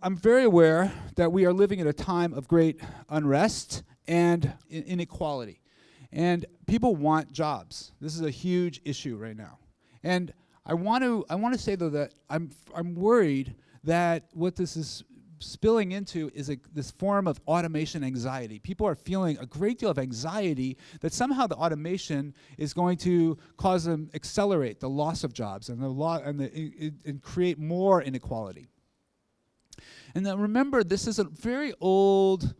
I'm very aware that we are living at a time of great unrest and inequality. And people want jobs. This is a huge issue right now. And I want to say, though, that I'm worried that what this is spilling into is this form of automation anxiety. People are feeling a great deal of anxiety that somehow the automation is going to cause them accelerate the loss of jobs and create more inequality. And now remember, this is a very old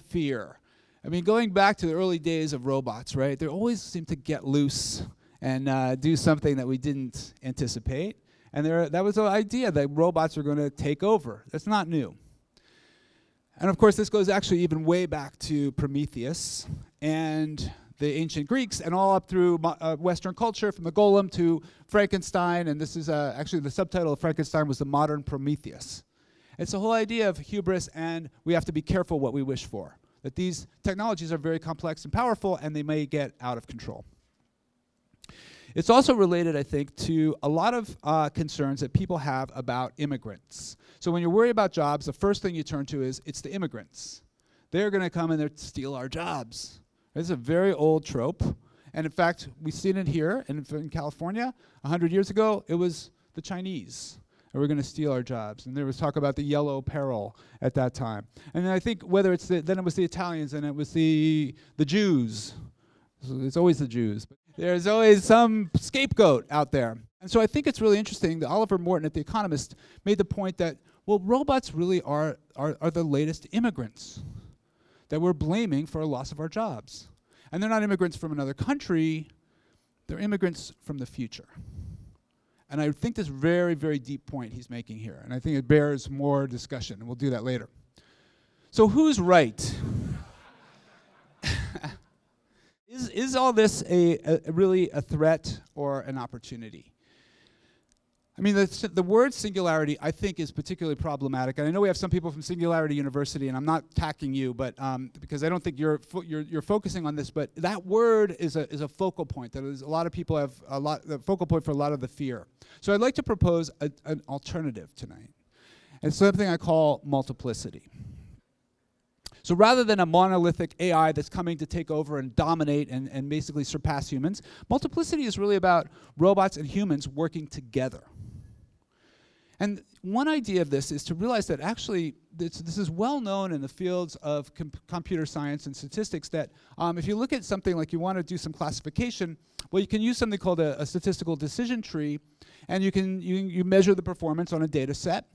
fear. I mean, going back to the early days of robots, right? They always seem to get loose and do something that we didn't anticipate. And that was the idea that robots are going to take over. That's not new. And of course, this goes actually even way back to Prometheus and the ancient Greeks, and all up through Western culture, from the golem to Frankenstein. And this is actually the subtitle of Frankenstein was The Modern Prometheus. It's the whole idea of hubris, and we have to be careful what we wish for. That these technologies are very complex and powerful, and they may get out of control. It's also related, I think, to a lot of concerns that people have about immigrants. So when you worry about jobs, the first thing you turn to is, it's the immigrants. They're going to come and steal our jobs. This is a very old trope. And in fact, we've seen it here in California. 100 years ago, it was the Chinese. And we're going to steal our jobs. And there was talk about the yellow peril at that time. And then I think whether it's then it was the Italians and it was the Jews. So it's always the Jews. But there's always some scapegoat out there. And so I think it's really interesting that Oliver Morton at The Economist made the point that, well, robots really are the latest immigrants that we're blaming for a loss of our jobs. And they're not immigrants from another country. They're immigrants from the future. And I think this very, very deep point he's making here. And I think it bears more discussion, and we'll do that later. So who's right? Is all this really a threat or an opportunity? I mean, the word singularity, I think, is particularly problematic. And I know we have some people from Singularity University, and I'm not attacking you, but because I don't think you're focusing on this. But that word is a focal point. That is, a lot of people have the focal point for a lot of the fear. So I'd like to propose an alternative tonight. It's something I call multiplicity. So rather than a monolithic AI that's coming to take over and dominate and basically surpass humans, multiplicity is really about robots and humans working together. And one idea of this is to realize that actually this is well known in the fields of computer science and statistics, that if you look at something like you want to do some classification, well, you can use something called a statistical decision tree, and you measure the performance on a data set.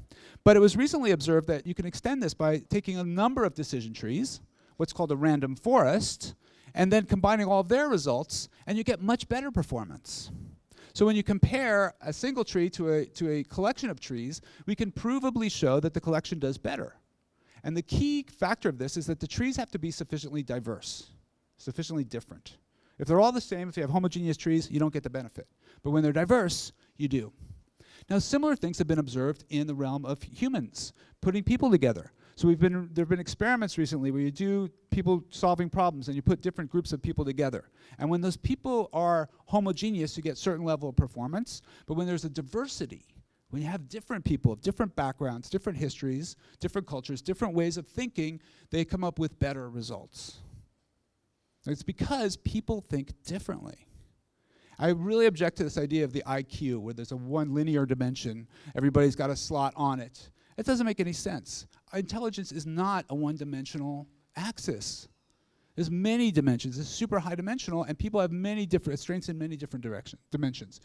But it was recently observed that you can extend this by taking a number of decision trees, what's called a random forest, and then combining all of their results, and you get much better performance. So when you compare a single tree to a collection of trees, we can provably show that the collection does better. And the key factor of this is that the trees have to be sufficiently diverse, sufficiently different. If they're all the same, if you have homogeneous trees, you don't get the benefit. But when they're diverse, you do. Now, similar things have been observed in the realm of humans, putting people together. So there have been experiments recently where you do people solving problems and you put different groups of people together. And when those people are homogeneous, you get a certain level of performance. But when there's a diversity, when you have different people of different backgrounds, different histories, different cultures, different ways of thinking, they come up with better results. It's because people think differently. I really object to this idea of the IQ, where there's a one linear dimension, everybody's got a slot on it. It doesn't make any sense. Intelligence is not a one-dimensional axis. There's many dimensions. It's super high-dimensional, and people have many different strengths in many different dimensions.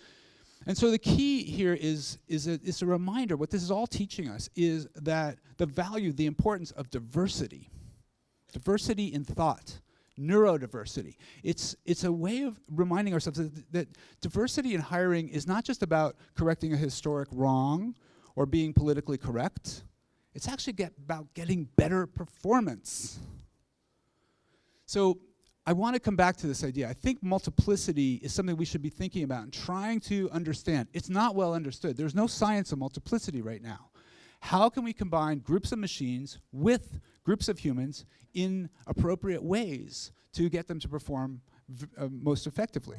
And so the key here is a reminder, what this is all teaching us is that the importance of diversity. Diversity in thought. Neurodiversity. It's a way of reminding ourselves that diversity in hiring is not just about correcting a historic wrong or being politically correct. It's actually about getting better performance. So I want to come back to this idea. I think multiplicity is something we should be thinking about and trying to understand. It's not well understood. There's no science of multiplicity right now. How can we combine groups of machines with groups of humans in appropriate ways to get them to perform most effectively?